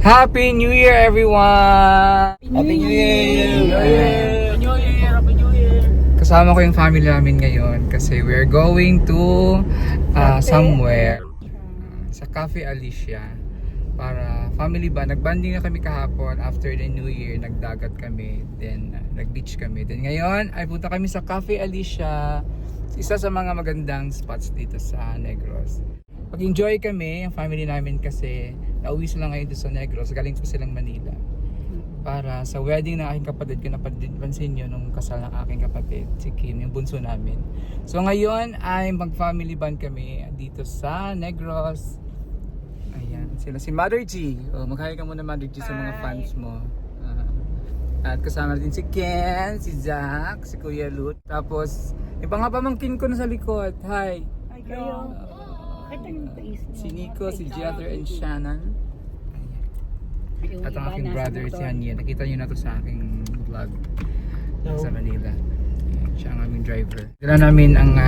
Happy New Year, everyone! Happy New Year! New Year! Happy New Year! Kasama ko yung family namin ngayon kasi we're going to somewhere sa Cafe Alicia para family ba. Nagbanding na kami kahapon after the New Year, nagdagat kami, then nag-beach kami. Then ngayon ay punta kami sa Cafe Alicia, isa sa mga magandang spots dito sa Negros. Pag-enjoy kami, ang family namin kasi nauwi sila ngayon doon sa Negros, galing pa silang Manila para sa wedding ng aking kapatid. Kung napansin nyo nung kasal ng aking kapatid, si Kim, yung bunso namin. So ngayon ay mag-family band kami dito sa Negros. Ayan, sila si Mother G. Mag-hi ka muna, Mother G, sa mga fans mo. At kasama din si Ken, si Zach, si Kuya Lut. Tapos, yung mga pamangkin ko na sa likod. Hi! Ay, kayo. Si Nico, si Jether, and Shannon. At ang aking brother, si Hanye. Nakita nyo na to sa aking vlog sa Manila. Ayan, siya ang aming driver. Dala namin ang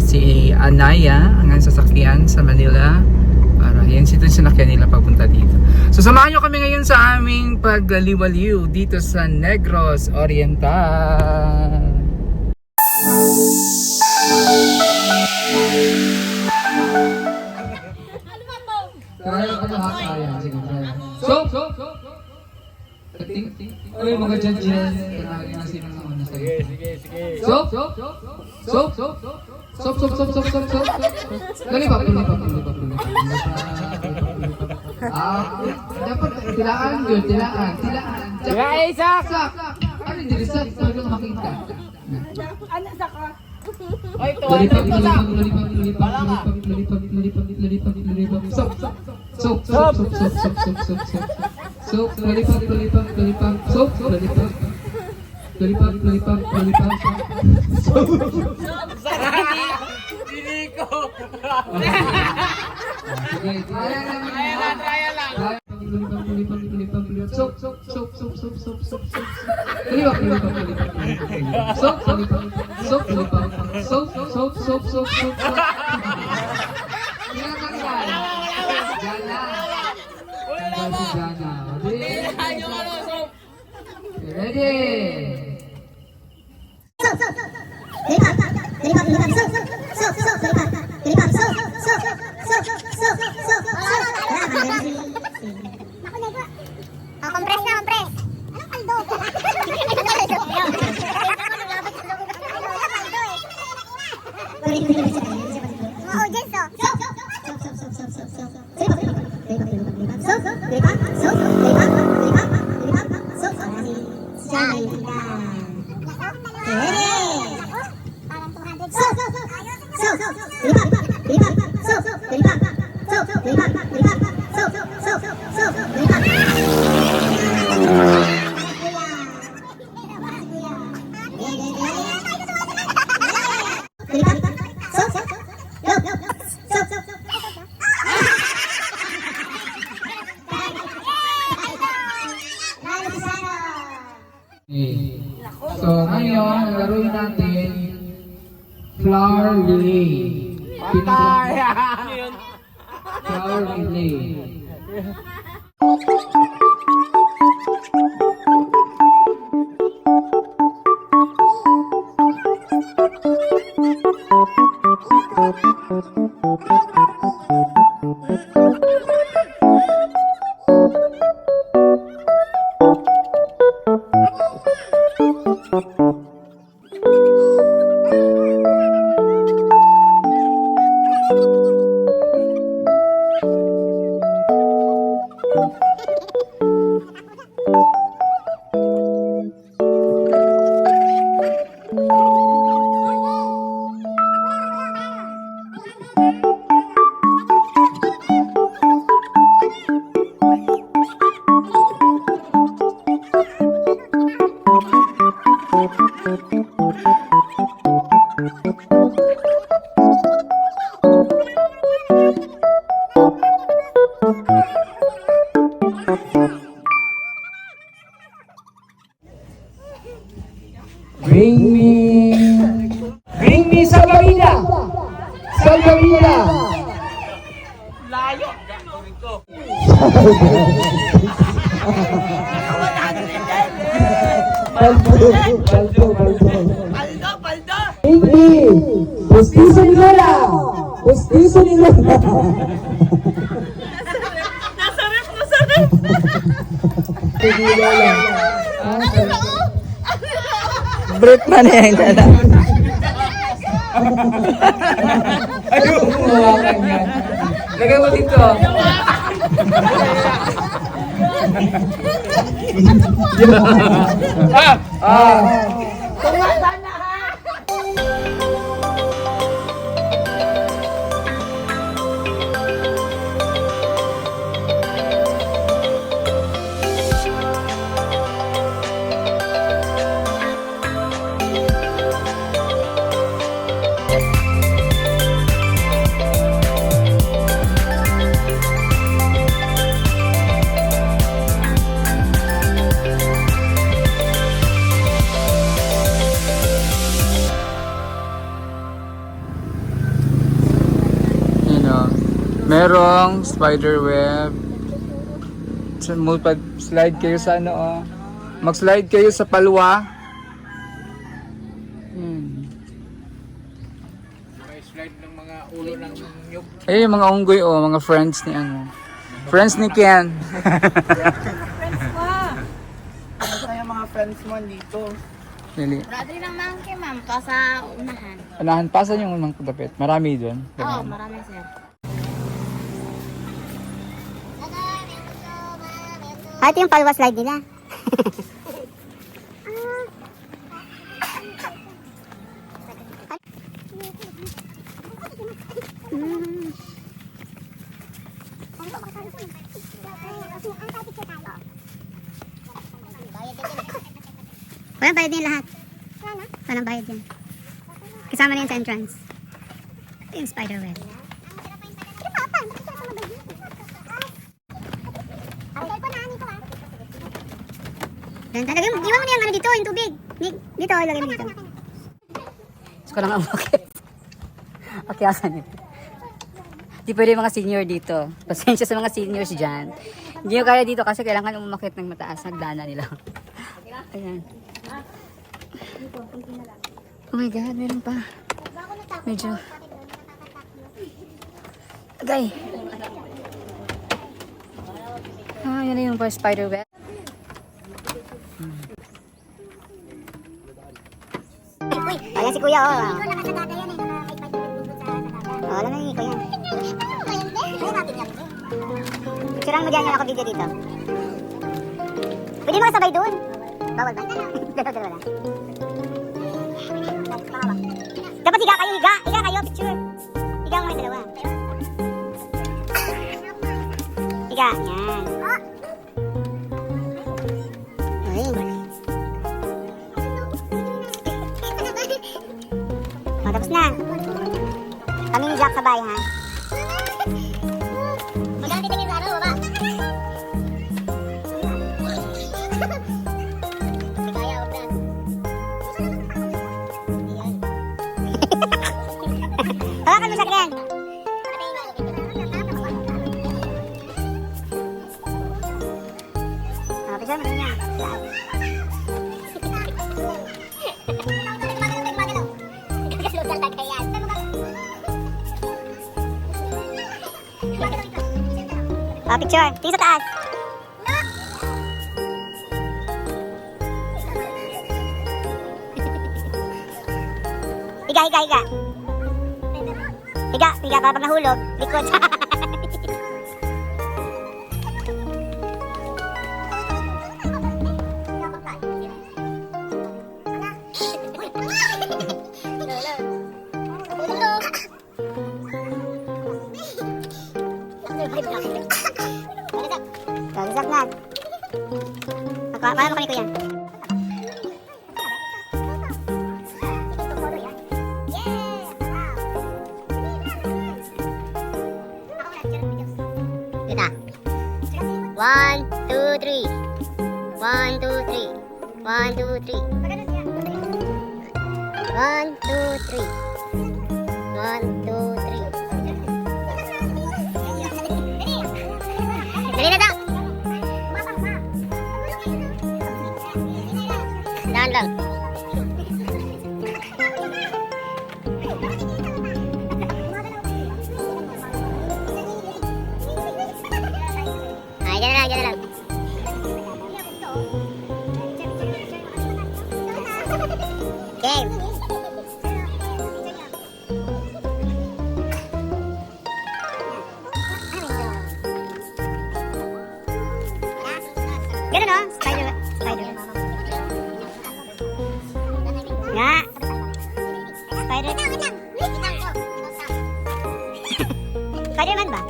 si Anaya, ang sasakyan sa Manila. Para yan ito yung sinakyan nila papunta dito. So samahan nyo kami ngayon sa aming paglaliwaliw dito sa Negros Oriental. Kaya ano ha? Kaya. Sige, kaya. So. Ay, mga dyan. Kaya nga sila sa una sa'yo. Sige. So. Lulipap. Dapat tilaan yun, tilaan. Isaac! Ano yung dilisat? Ano yung makita? Ano sa ka? Oy, to. Lulipap. Soap, lollipop. Hindi ko. Sige, kaya lang. Soap. Jana. Ready? Compress na, compress. Anong kaldo? Mga audience, So ngayon, laruin natin flower relay. Flower relay. Bring me Salvarina! Layo. Salvarina! Hindi! Pustiso ni Lola! Pustiso ni Lola! Hindi Lola. Brief man yan. Ayun, hawakan yan. Lagay mo dito. Merong spider web. Slide kayo sa ano, oh. Mag-slide kayo sa palwa. May slide ng mga ulo ng nyug. Eh, yung mga unggoy, oh, mga friends ni ano. Friends ni Ken. Ito yung mga friends mo dito. Lili. Brother ng monkey, ma'am. Pa sa unahan. Anahan, pasan yung unang kudapit. Marami doon. Oo, marami, sir. Ito yung palwa slide nila. Walang bayad din lahat. Walang bayad din. Kasama na yun sa entrance. Ito yung spider web. Dan talaga yung, iwan mo na yung ano dito, yung tubig. Dito, ilagay mo dito. Gusto ko lang ang bakit. Okay, asan yun? Di pwede mga senior dito. Pasensya sa mga seniors dyan. Hindi nyo kaya dito kasi kailangan umakit ng mataas. Nagdana nila. Ayan. Oh my God, meron pa. Medyo. Agay. Ah, yun na yung spider web. Ayan si kuya, oh. Oh, alam na ni kuya. Picturean mo dyan yung ako video dito. Pwede mo kasabay doon. Bawal ba? Dalawa lang. Dapat higa kayo, higa. Higa kayo, picture. Higa mo yung dalawa. Higa, yan. Oh, tapos na. Kami ni Jack sabay, ha? Magkano titingin sa ano, baba? Kaya, huwag na. Hawakan mo siya, Ken. Picture mo niya. Picture. Tingin sa taas. Higa, higa, higa. Higa, higa para pag nahulog. Likod. Gagazak na. Paano mo kami kuya? Dito. 1, 2, 3. 1, 2, 3. 1, 2, 3. 1, 2, 3. 1, 2, 3. Dali na daw. Dyan na lang, dyan na lang. Game. Ganun o, spider. Spider. Nga. Spider. Spider-Man ba?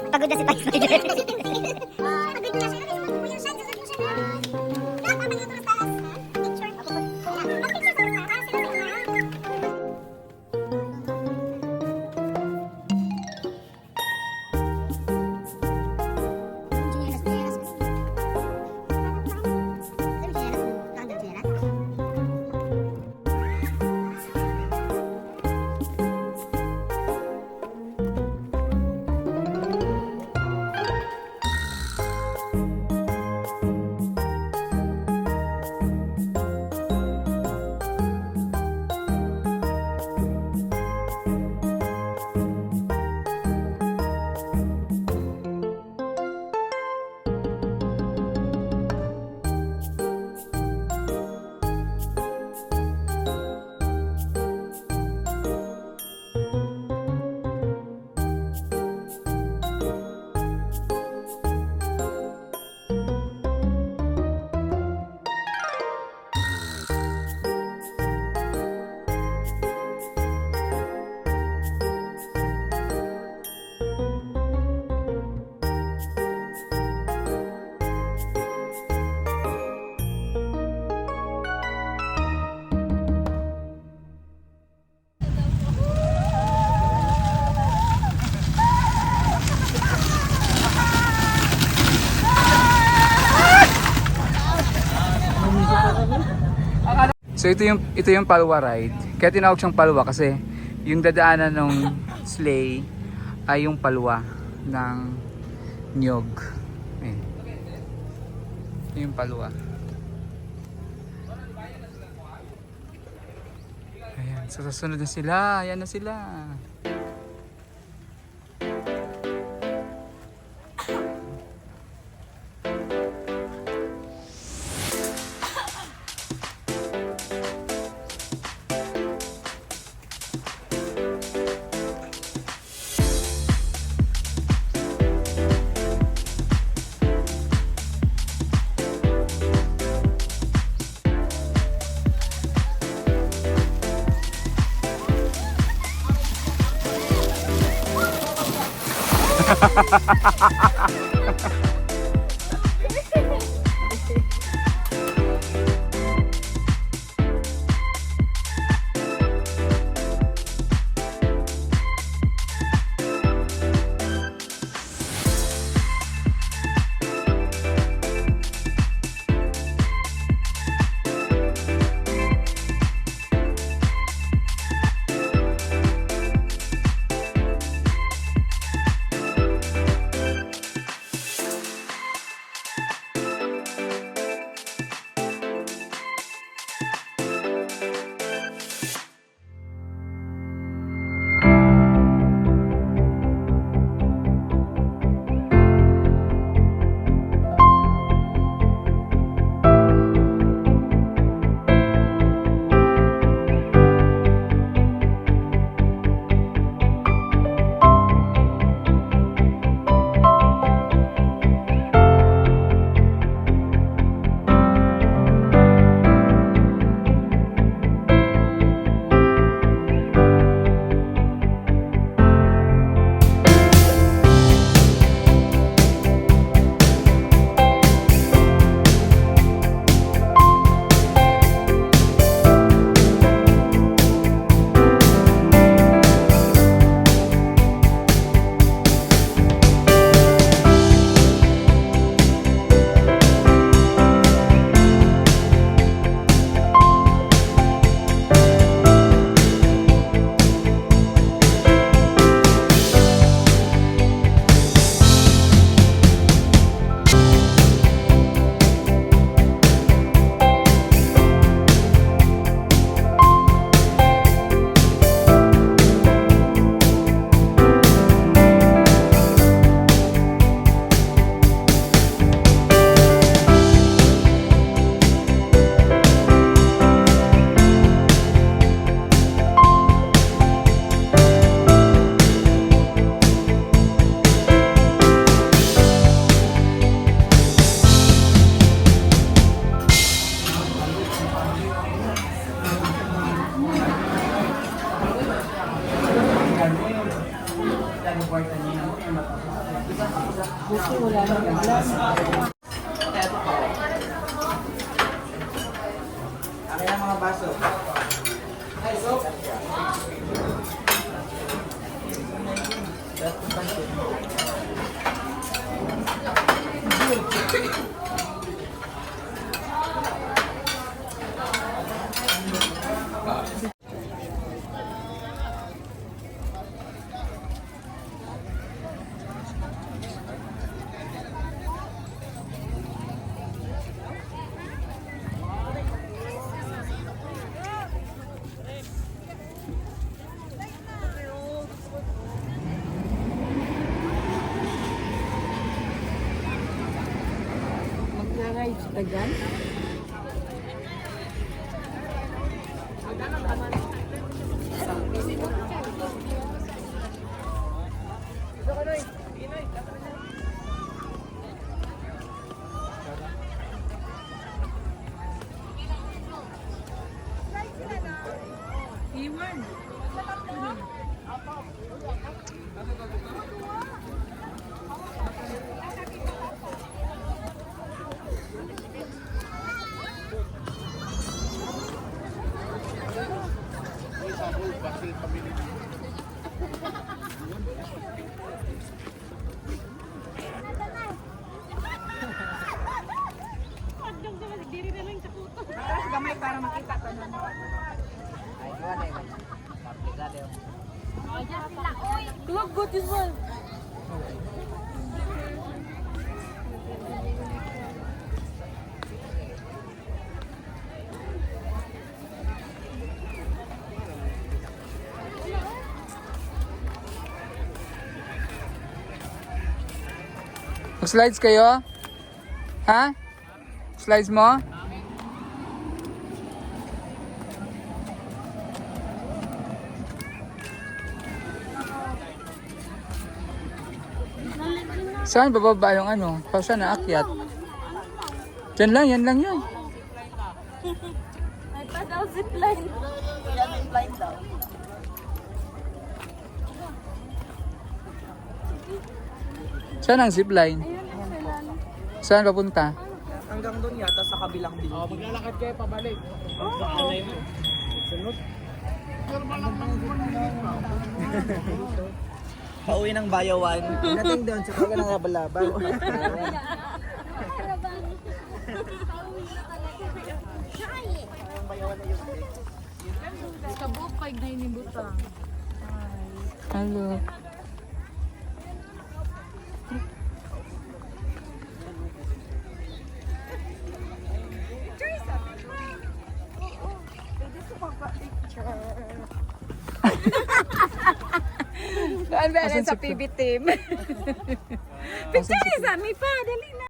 Pagod na si Spider. So ito yung Palwa ride. Kaya tinawag siyang Palwa kasi yung dadaanan ng sleigh ay yung palwa ng niyog. Ayan. Ito yung Palwa. Ayan, so sasunod na sila. Ayan na sila. Kaya mga baso. Gamay para makita ka na. Look good this one. Mag-slides kayo? Ha? Slides mo? Saan bababa yung ano? Pa siya naakyat? Diyan lang, yan lang yun. Ay, pa daw zipline. Yan yung line daw. Saan ang zipline? Saan papunta? Hanggang doon yata sa kabilang Oh, building. maglalakad kayo pabalik. Anay mo. Sunod. Pauwi ng bayawan. Pagdating doon, sa kaga ng laban-laban. Kabuk kay na inibutang. Hello. Saan ba Asan sa si PB team? Picture isa, may pa, dali na.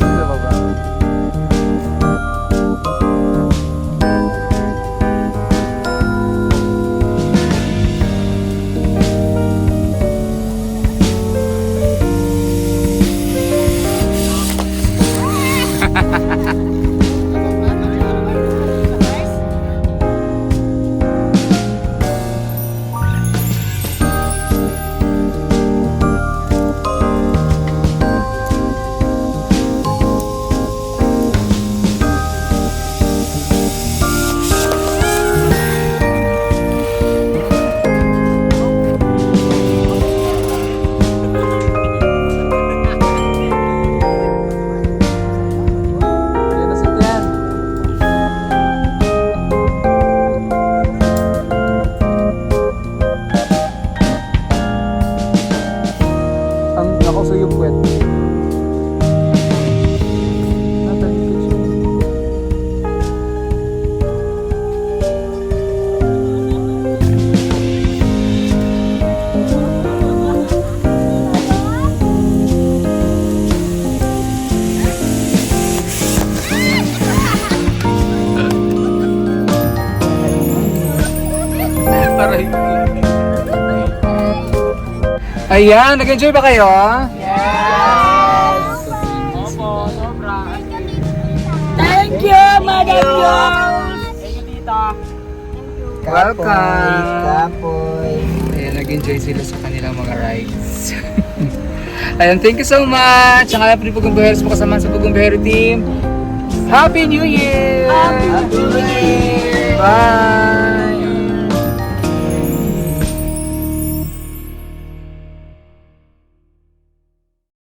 Sa baba. Ayan na si Ken. Ang nakaso yung puwet. Natalikod siya. Ayan, nag-enjoy ba kayo? Opo, sobra. Thank you, Madam Jones! Thank you, tita. Welcome! Kapoy. Ayan, nag-enjoy sila sa kanilang mga rides. Ayan, thank you so much! Ang alam po ni Pugong Buheros po kasama sa Pugong Buhero team. Happy New Year! Happy New Year! Bye!